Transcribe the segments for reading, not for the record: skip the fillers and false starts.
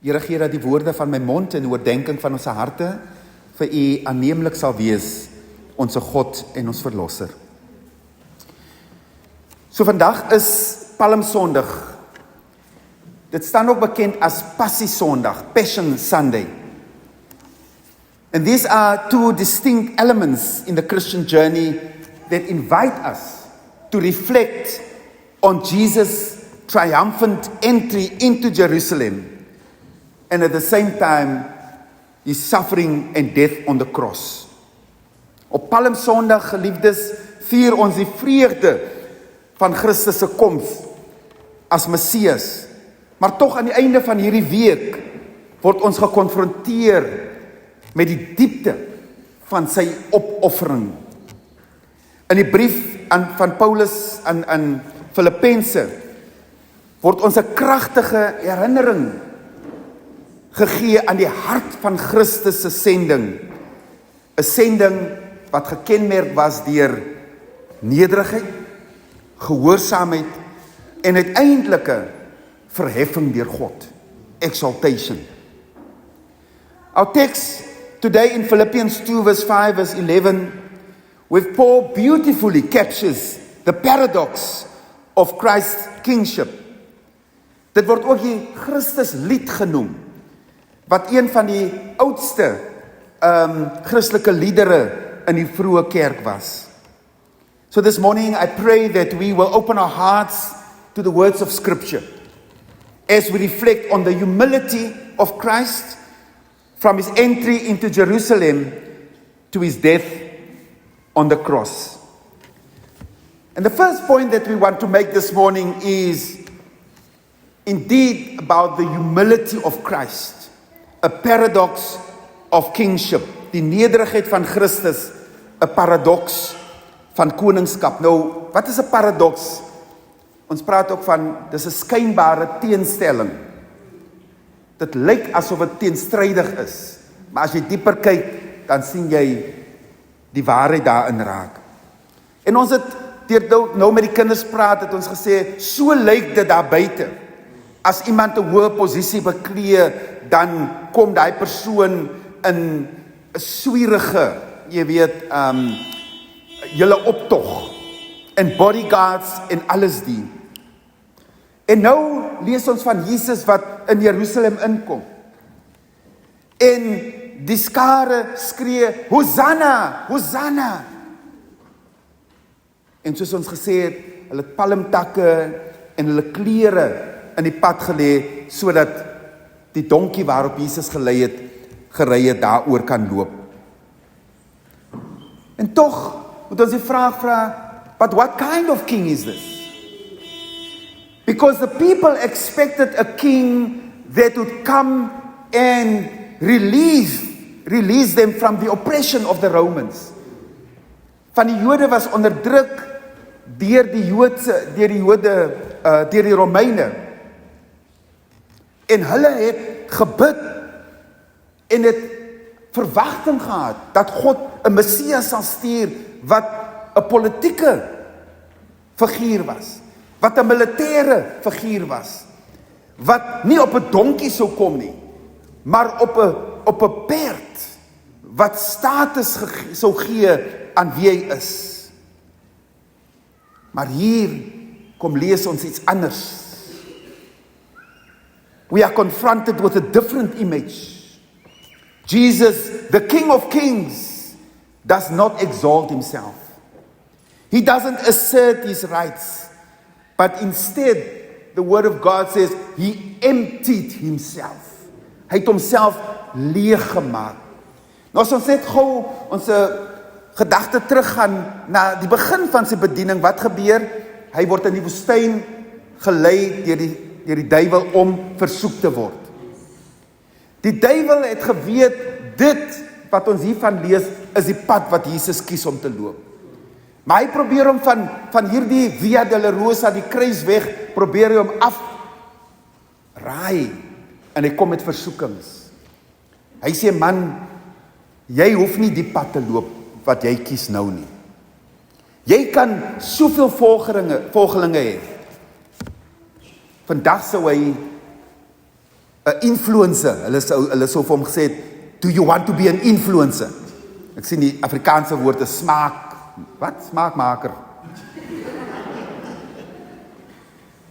Here gee dat die woorde van my mond en die oordenking van ons harte vir u aanneemlik sal wees, ons God en ons verlosser. So vandag is Palmsondag. Dit staan ook bekend as Passiesondag, Passion Sunday. And these are two distinct elements in the Christian journey that invite us to reflect on Jesus' triumphant entry into Jerusalem, and at the same time, his suffering and death on the cross. Op Palmsondag, geliefdes, vier ons die vreugde van Christus se koms as Messias. Maar tog aan die einde van hierdie week word ons gekonfronteer met die diepte van sy opoffering. In die brief van Paulus aan Filippense word ons 'n kragtige herinnering gegee aan die hart van Christus se sending. 'n Sending wat gekenmerk was deur nederigheid, gehoorsaamheid en uiteindelike verheffing deur God, exaltation. Our text today in Philippians 2 verse 5 verse 11, with Paul beautifully captures the paradox of Christ's kingship. Dit word ook die Christus lied genoem, wat een van die oudste Christelike liedere in die vroeë kerk was. So this morning I pray that we will open our hearts to the words of Scripture as we reflect on the humility of Christ from his entry into Jerusalem to his death on the cross. And the first point that we want to make this morning is indeed about the humility of Christ, a paradox of kingship. Die nederigheid van Christus, 'n paradoks van koningskap. Nou, wat is 'n paradoks? Ons praat ook van, dis 'n skynbare teenstelling. Dit lyk asof dit teenstrydig is, maar as jy dieper kyk, dan sien jy die waarheid daarin raak. En ons het nou met die kinders praat, het ons gesê, so lyk dit daar buite. As iemand 'n hoë posisie beklee, dan kom daai persoon in 'n swierige, jy weet, julle optog, en bodyguards en alles die. En nou lees ons van Jesus wat in Jerusalem inkom. En die skare skree, Hosanna, Hosanna. En soos ons gesê het, hulle het palmtakke en hulle klere in die pad gelê, sodat die donkie waarop Jesus gery het, daaroor kan loop. En tog moet ons die vraag vra, but what kind of king is this? Because the people expected a king that would come and release them from the oppression of the Romans. Van die Jode was onderdruk deur die Romeine. En hulle het gebid en het verwagting gehad dat God 'n Messias sal stuur wat 'n politieke figuur was, wat 'n militêre figuur was, wat nie op 'n donkie sou kom nie, maar op 'n perd, wat status sou gee aan wie hy is. Maar hier kom lees ons iets anders. We are confronted with a different image. Jesus, the King of Kings, does not exalt himself. He doesn't assert his rights, but instead, the word of God says, he emptied himself. Hy het homself leeg gemaak. Nou as ons net gou ons gedagte teruggaan na die begin van sy bediening, wat gebeur? Hy word in die woestyn gelei deur die duiwel om versoek te word. Die duiwel het geweet, dit wat ons hiervan lees, is die pad wat Jesus kies om te loop. Maar hy probeer hom van hierdie Via Dolorosa, die kruisweg, probeer hy hom afraai, en hy kom met versoekings. Hy sê, man, jy hoef nie die pad te loop, wat jy kies nou nie. Jy kan soveel volgelinge hê. Vandag sou hy 'n influencer. Hulle sou vir hom gesê het, do you want to be an influencer? Ek sien die Afrikaanse woord is smaakmaker.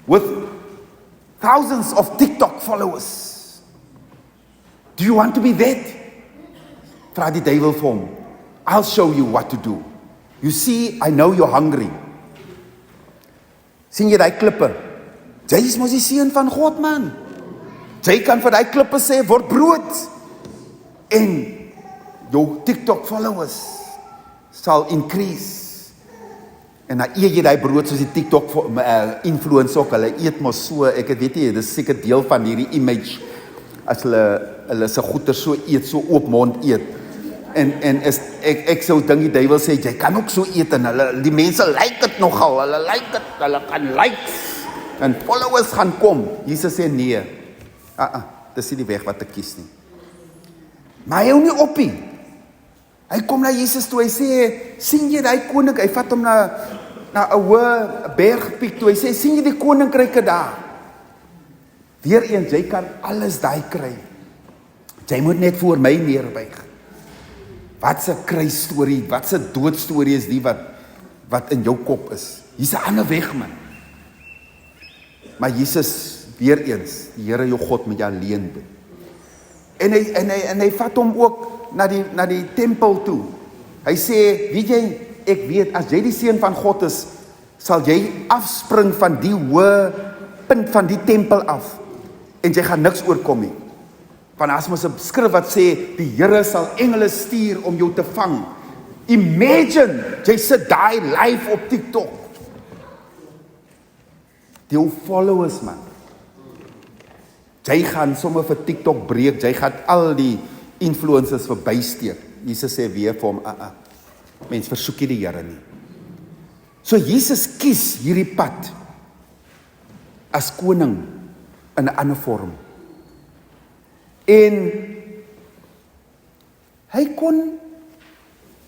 With thousands of TikTok followers. Do you want to be that? Vra die duiwel vir hom. I'll show you what to do. You see, I know you're hungry. Sien jy die klippe? Jy is mos die seun van God, man. Jy kan vir die klippe sê, word brood. En jou TikTok followers sal increase. En dan eet jy die brood soos die TikTok influencer ook. Hulle eet mos so, ek weet nie, dit is seker deel van hierdie image, as hulle se goeie so eet, so oop mond eet. En ek sou dink die duiwel sê, jy kan ook so eet, en die mense like dit nogal, hulle kan likes, en followers gaan kom. Jesus sê nee, dis nie die weg wat ek kies nie. Maar hy hou nie op nie. Hy kom na Jesus toe, hy sê, sien jy die koning, hy vat hom na 'n hoë bergpiek toe, hy sê, sien jy die koninkryke daar? Weereens, jy kan alles daai kry. Jy moet net voor my neerbuig. Wat 'n kruisstorie, wat 'n doodstorie is die wat in jou kop is. Hier's 'n ander weg, man. Maar Jesus, weereens, die Here jou God met jou alleen doen. En hy vat hom ook na die tempel toe. Hy sê, weet jy, ek weet, as jy die seun van God is, sal jy afspring van die hoë punt van die tempel af, en jy gaan niks oorkom nie. Want as mos 'n skrif wat sê, die Here sal engele stuur om jou te vang. Imagine, jy sit daai live op TikTok. Die followers, man. Jy gaan sommer vir TikTok breek, jy gaan al die influencers verbysteek. Jesus sê weer vir hom, mens versoek nie die Here nie. So Jesus kies hierdie pad as koning in 'n ander vorm. En hy kon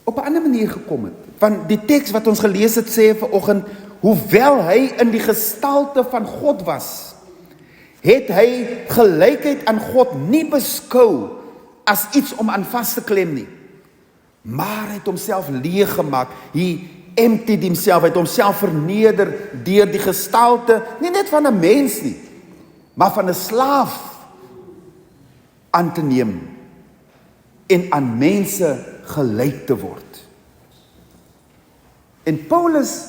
op 'n ander manier gekom het. Want die teks wat ons gelees het sê vanoggend, hoewel hy in die gestalte van God was, het hy gelykheid aan God nie beskou as iets om aan vas te klem nie. Maar hy het homself leeg gemaak. Hy emptied himself, hy het homself verneder deur die gestalte, nie net van 'n mens nie, maar van 'n slaaf aan te neem en aan mense gelyk te word. En Paulus,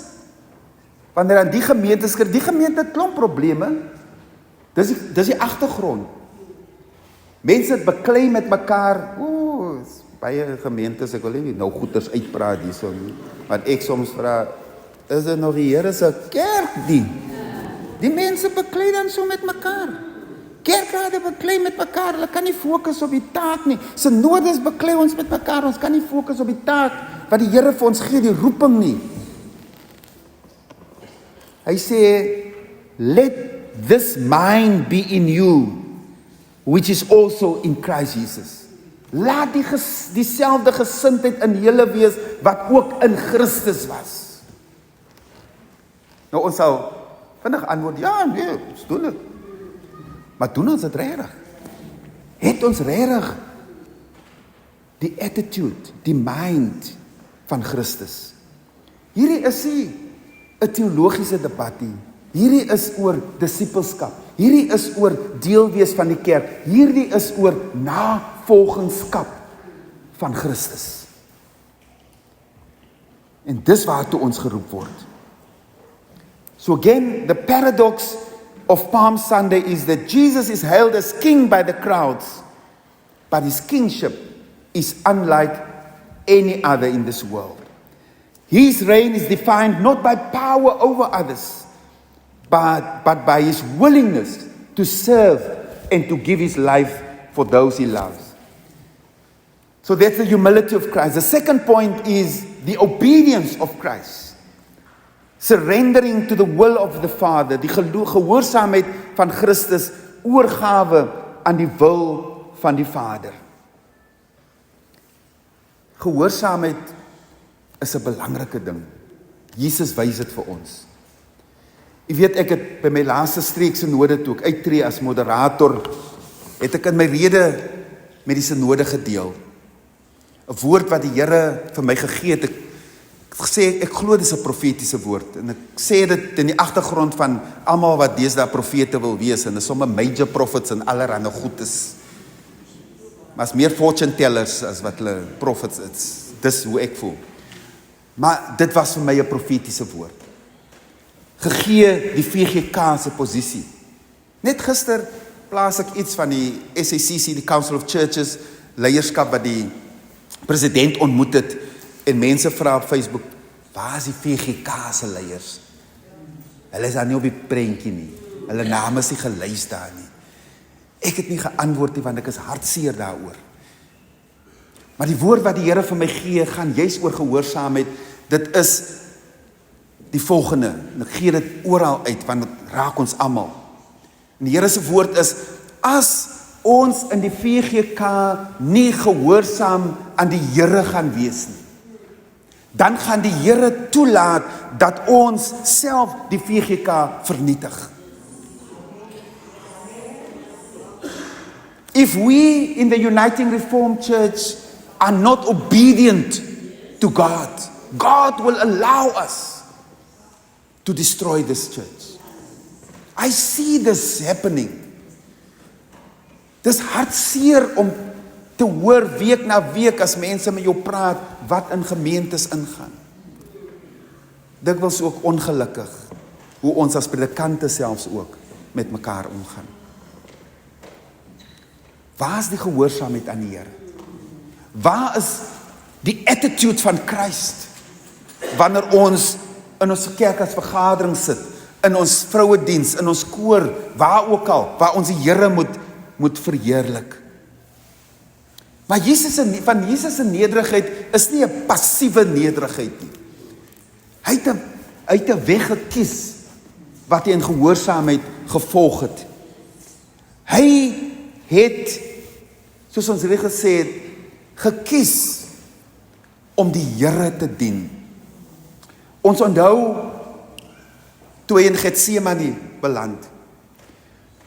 wanneer aan die gemeente skryf, die gemeente het klomp probleme, dis die agtergrond. Mense het beklei met mekaar, baie gemeentes, ek wil nie nou goeders uitpraat hierso nie, want ek soms vra, is dit nog die Here se kerk die? Die mense beklei dan so met mekaar. Kerkrade beklei met mekaar, hulle kan nie fokus op die taak nie. Synodes beklei ons met mekaar, ons kan nie fokus op die taak wat die Here vir ons gee, die roeping nie. Hy sê, let this mind be in you, which is also in Christ Jesus. Laat dieselfde gesindheid in julle wees, wat ook in Christus was. Nou ons sal vinnig antwoord, ja, nee, ons doen dit. Maar doen ons dit regtig? Het ons regtig die attitude, die mind van Christus? Hierdie is nie 'n teologiese debat nie. Hierdie is oor disippelskap. Hierdie is oor deel wees van die kerk. Hierdie is oor navolgingskap van Christus. En dis waartoe ons geroep word. So again, the paradox of Palm Sunday is that Jesus is hailed as king by the crowds, but his kingship is unlike any other in this world. His reign is defined not by power over others, but by his willingness to serve and to give his life for those he loves. So that's the humility of Christ. The second point is the obedience of Christ. Surrendering to the will of the Father, die gehoorsaamheid van Christus, oorgawe aan die wil van die Vader. Gehoorsaamheid is 'n belangrike ding. Jesus wys dit vir ons. Jy weet, ek het by my laaste streekse node toe ek uittree as moderator, het ek in my rede met die synode gedeel. 'n Woord wat die Here vir my gegee het. Ek gesê, ek glo dit is 'n profetiese woord, en ek sê dit in die agtergrond van almal wat deesdae profete wil wees, en is sommer major prophets en allerhande goed is. Maar is meer fortune tellers as wat hulle prophets is. Dis hoe ek voel. Maar dit was vir my 'n profetiese woord. Gegee die VGK se posisie. Net gister plaas ek iets van die SACC, die Council of Churches, leierskap wat die president ontmoet het, en mense vra op Facebook, waar is die VGK se leiers? Hulle is daar nie op die prentjie nie. Hulle name is nie gelys daar nie. Ek het nie geantwoord nie, want ek is hartseer daaroor. Maar die woord wat die Here vir my gee, gaan juis oor gehoorsaamheid. Dit is die volgende, en ek gee dit oral uit, want dit raak ons almal. En die Here se woord is, as ons in die VGK nie gehoorsaam aan die Here gaan wees nie, dan gaan die Here toelaat dat ons self die VGK vernietig. If we in the Uniting Reformed Church are not obedient to God, God will allow us to destroy this church. I see this happening. Dis hartseer om te hoor week na week as mense met jou praat wat in gemeentes ingaan. Dikwels ook ongelukkig hoe ons as predikante selfs ook met mekaar omgaan. Waar is die gehoorsaamheid aan die Here? Waar is die attitude van Christ wanneer ons in ons kerk as vergadering sit, in ons vrouediens, in ons koor, waar ook al, waar ons die Here moet verheerlik? Maar van Jesus se nederigheid is nie 'n passiewe nederigheid nie. Hy het 'n weg gekies wat hy in gehoorsaamheid gevolg het. Hy het, soos ons reg gesê het, gekies om die Here te dien. Ons onthou toe hy in Getsemane beland,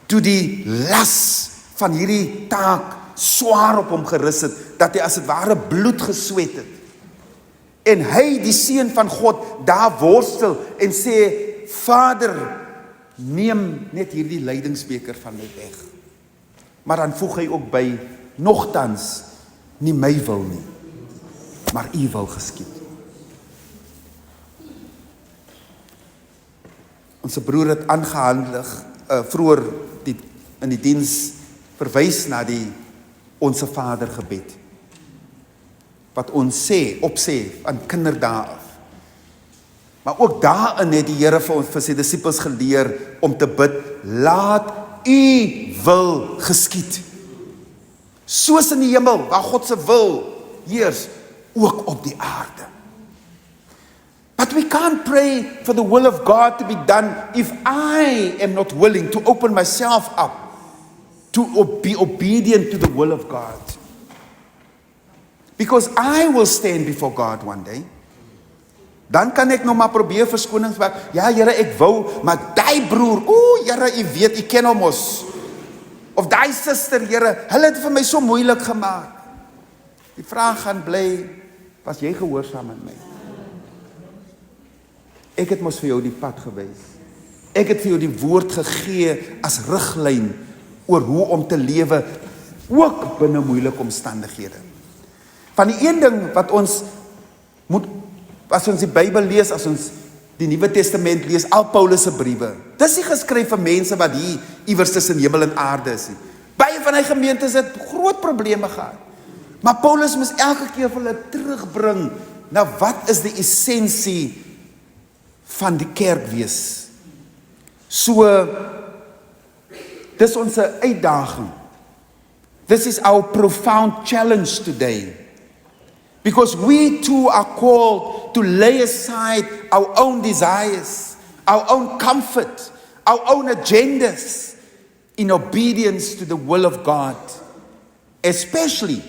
toe die las van hierdie taak swaar op hom gerus het, dat hy as het ware bloed gesweet het. En hy, die Seun van God, daar worstel en sê, Vader, neem net hierdie lydingsbeker van my weg. Maar dan voeg hy ook by, nogtans, nie my wil nie, maar u wil geskied. Ons broer het aangehandig, vroeër in die diens verwys na die Onse Vader gebed, wat ons opsê aan kinderdae af. Maar ook daarin het die Here vir sy disippels geleer om te bid, laat u wil geskied. Soos in die hemel, waar God se wil heers, ook op die aarde. But we can't pray for the will of God to be done if I am not willing to open myself up to be obedient to the will of God. Because I will stand before God one day. Dan kan ek nog maar probeer verskonings maak. Ja, Here, ek wou, maar die broer, Here, u weet, u ken hom mos. Of die suster, Here, hulle het vir my so moeilik gemaak. Die vraag gaan bly, was jy gehoorsaam aan my? Ek het mos vir jou die pad gewys. Ek het vir jou die woord gegee as riglyn oor hoe om te lewe, ook binne moeilike omstandighede. Van die een ding wat ons moet, as ons die Bybel lees, as ons die Nuwe Testament lees, al Paulus se briewe, dis nie geskryf vir mense wat hier iewers tussen hemel en aarde is nie. Baie van die gemeentes het groot probleme gehad. Maar Paulus moes elke keer vir hulle terugbring na wat is die essensie van die kerk wees. So, dis ons uitdaging. This is our profound challenge today. Because we too are called to lay aside our own desires, our own comfort, our own agendas in obedience to the will of God, especially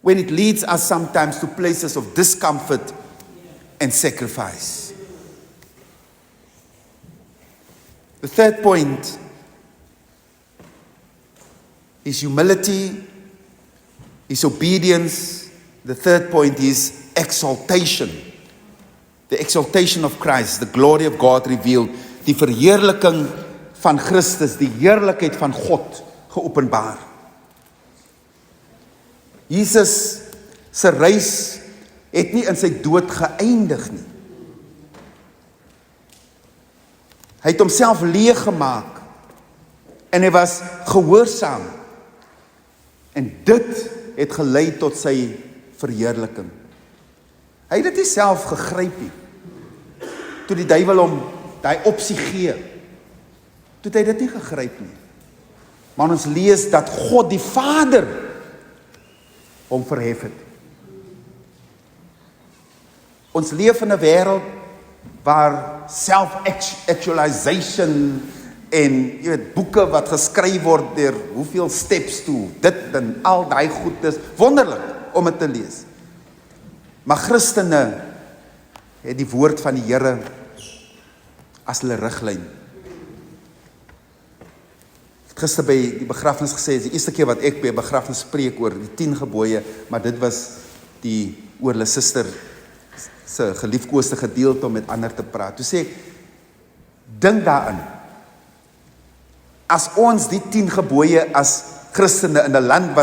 when it leads us sometimes to places of discomfort and sacrifice. The third point His humility, His obedience. The third point is exaltation. The exaltation of Christ, the glory of God revealed. Die verheerliking van Christus, die heerlikheid van God geopenbaar. Jesus se reis het nie in sy dood geëindig nie. Hy het homself leeg gemaak en hy was gehoorsaam. En dit het gelei tot sy verheerliking. Hy het dit nie self gegryp nie. Toe die duiwel hom daai opsie gee, toe het hy dit nie gegryp nie. Maar ons lees dat God die Vader hom verhef het. Ons leef in 'n wêreld waar self-actualization en jy weet boeke wat geskryf word deur hoeveel steps toe, dit en al daai goed is wonderlik om dit te lees. Maar Christene het die woord van die Here as hulle riglyn. Gister by die begrafnis gesê, is die eerste keer wat ek by 'n begrafnis spreek oor die 10 gebooie, maar dit was die oor hulle suster se geliefkoeste gedeelte om met ander te praat. Toe sê ek, dink daarin, as ons die 10 gebooie as Christene in 'n land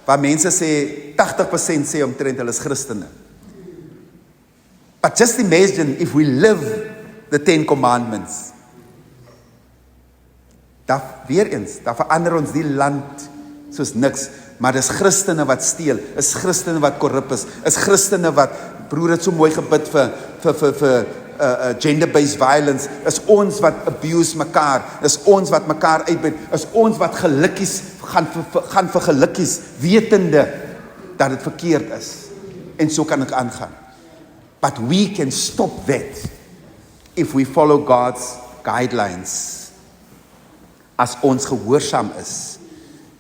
waar mense sê, 80% sê omtrent hulle is Christene. But just imagine if we live the 10 commandments. Weer eens, daar verander ons die land soos niks, maar dis Christene wat steel, is Christene wat korrup is Christene wat, broer het so mooi gebid vir gender-based violence, is ons wat abuse mekaar, is ons wat mekaar uitbuit, is ons wat gelukkies, gaan vir gelukkies, wetende dat het verkeerd is, en so kan ek aangaan. But we can stop that, if we follow God's guidelines, as ons gehoorsaam is,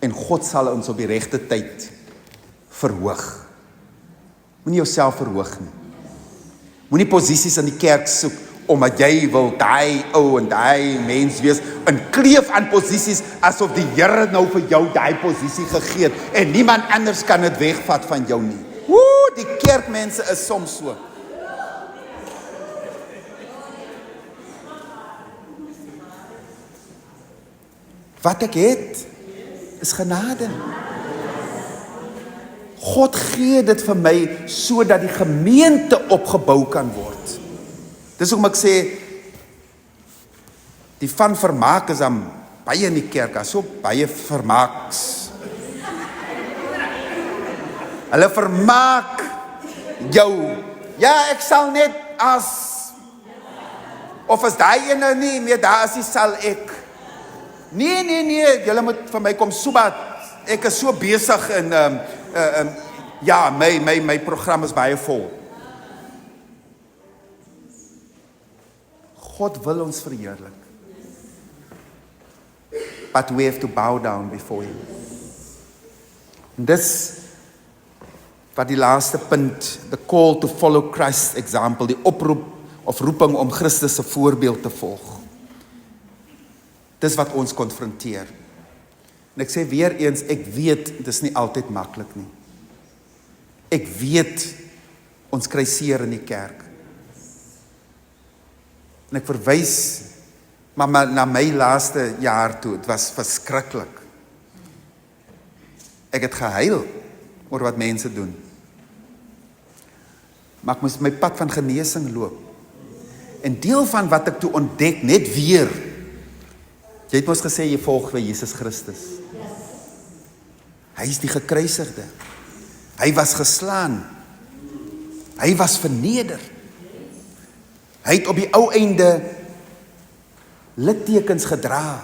en God sal ons op die regte tyd verhoog. Moenie jouself verhoog nie. Moenie posisies in die kerk soek, omdat jy wil daai ou en daai mens wees, en kleef aan posisies, asof die Here nou vir jou daai posisie gegee het, en niemand anders kan dit wegvat van jou nie. Woe, die kerkmense is soms so. Wat ek het, is genade. God gee dit vir my, sodat die gemeente opgebou kan word. Dis hoekom ek sê, die van vermaak is dan baie in die kerk, as so baie vermaaks. Hulle vermaak jou. Ja, ek sal net as, of as daai ene nie meer daar is, sal ek. Nee, julle moet vir my kom soebat. Ek is so besig en ja, my program is baie vol. God wil ons verheerlik. But we have to bow down before Him. En dis wat die laaste punt, the call to follow Christ's example, die oproep of roeping om Christus se voorbeeld te volg. Dis wat ons konfronteer. En ek sê weer eens, ek weet, dit is nie altyd maklik nie. Ek weet, ons kry seer in die kerk. En ek verwys, maar na my laaste jaar toe, het was verskriklik. Ek het gehuil oor wat mense doen. Maar ek moes my pad van genesing loop. En deel van wat ek toe ontdek, net weer, jy het ons gesê, jy volg vir Jesus Christus. Hy is die gekruisigde. Hy was geslaan. Hy was verneder. Hy het op die ou einde littekens gedra.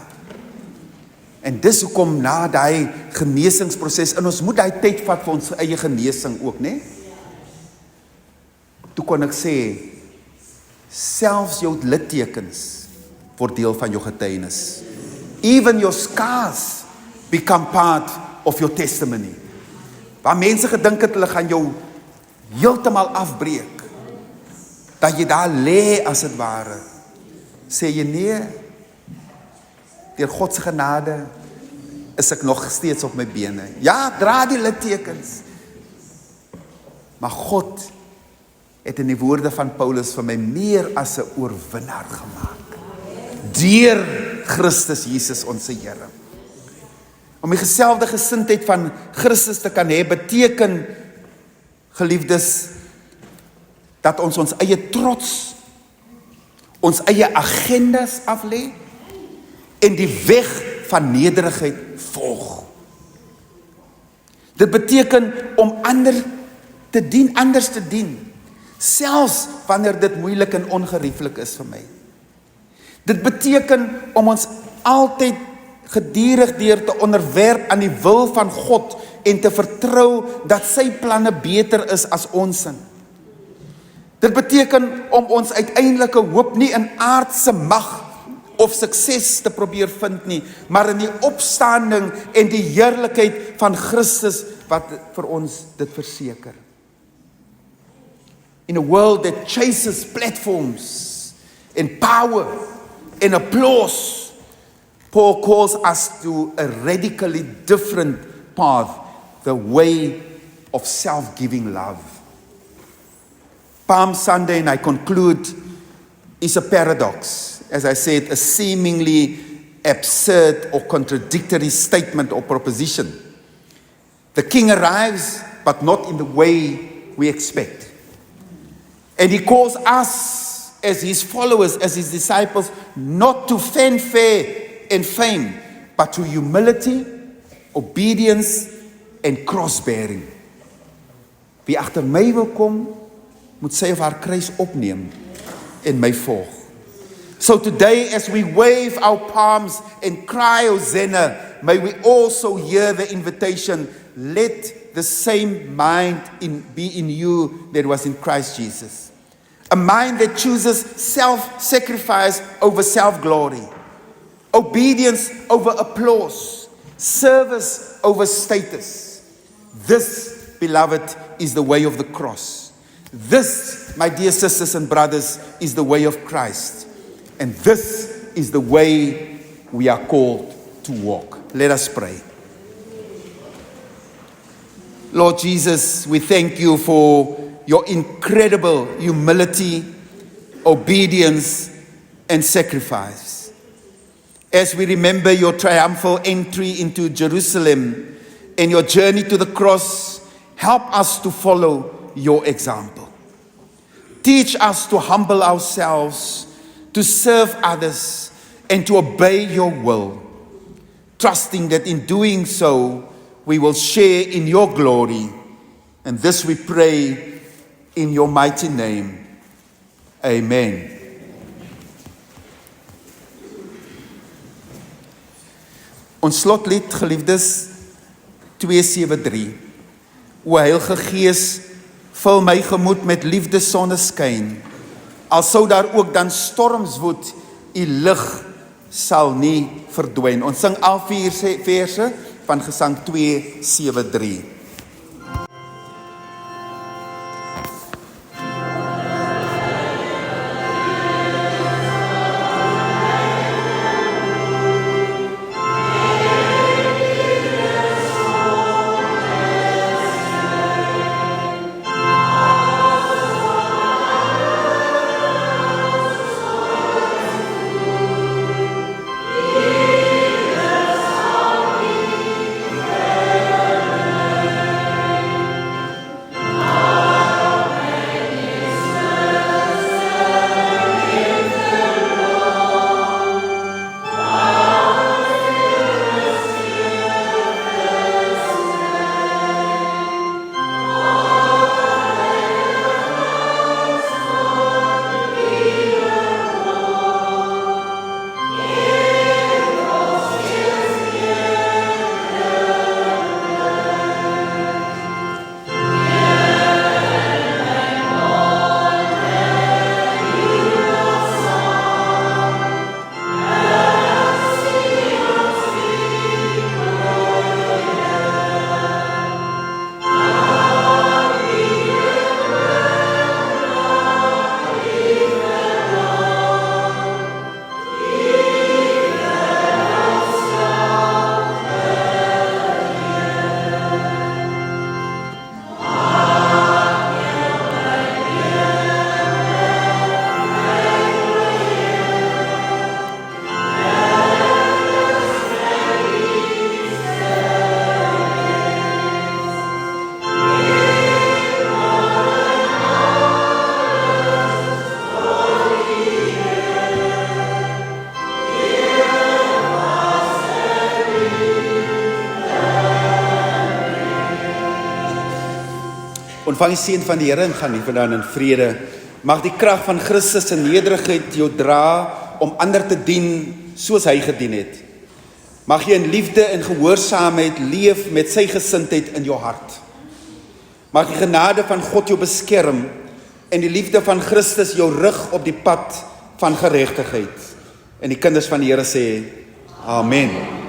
En dis hoekom na daai genesingsproses, en ons moet daai tyd vat vir ons eie genesing ook, né? Toe kon ek sê, selfs jou littekens word deel van jou getuienis. Even your scars become part of your testimony. Waar mense gedink het, hulle gaan jou heeltemal afbreek, dat jy daar lê as het ware, sê jy nee, deur God se genade, is ek nog steeds op my bene. Ja, dra die littekens. Maar God het in die woorde van Paulus vir my meer as 'n oorwinnaar gemaak. Deur Christus Jesus ons Here. Om die geselfde gesindheid van Christus te kan hê, beteken, geliefdes, dat ons eie trots, ons eie agendas aflê, en die weg van nederigheid volg. Dit beteken om anders te dien, selfs wanneer dit moeilik en ongerieflik is vir my. Dit beteken om ons altyd gedurig deur te onderwerp aan die wil van God en te vertrou dat sy planne beter is as ons sin. Dit beteken om ons uiteindelike hoop nie in aardse mag of sukses te probeer vind nie, maar in die opstanding en die heerlikheid van Christus wat vir ons dit verseker. In a world that chases platforms and power and applause, Paul calls us to a radically different path, the way of self-giving love. Palm Sunday, and I conclude, is a paradox. As I said, a seemingly absurd or contradictory statement or proposition. The king arrives, but not in the way we expect. And he calls us, as his followers, as his disciples, not to fanfare and fame, but to humility, obedience, and cross-bearing. Wie agter my wil kom, moet sy of haar kruis opneem en my volg. So today, as we wave our palms and cry, Hosanna, may we also hear the invitation, let the same mind be in you that was in Christ Jesus. A mind that chooses self-sacrifice over self-glory, obedience over applause, service over status. This, beloved, is the way of the cross. This, my dear sisters and brothers, is the way of Christ. And this is the way we are called to walk. Let us pray. Lord Jesus, we thank you for your incredible humility, obedience, and sacrifice. As we remember your triumphal entry into Jerusalem and your journey to the cross, help us to follow your example. Teach us to humble ourselves, to serve others, and to obey your will, trusting that in doing so, we will share in your glory. And this we pray in your mighty name. Amen. Ons slotlied, geliefdes, 273. O Heilige Gees, vul my gemoed met liefde sonneskyn. Al sou daar ook dan storms woed, u lig sal nie verdwyn. Ons sing al 4 verse van Gesang 273. Ontvang die seën van die Here en gaan nie vandaan in vrede. Mag die krag van Christus in nederigheid jou dra om ander te dien soos hy gedien het. Mag jy in liefde en gehoorsaamheid leef met sy gesindheid in jou hart. Mag die genade van God jou beskerm en die liefde van Christus jou rig op die pad van geregtigheid. En die kinders van die Here sê, Amen.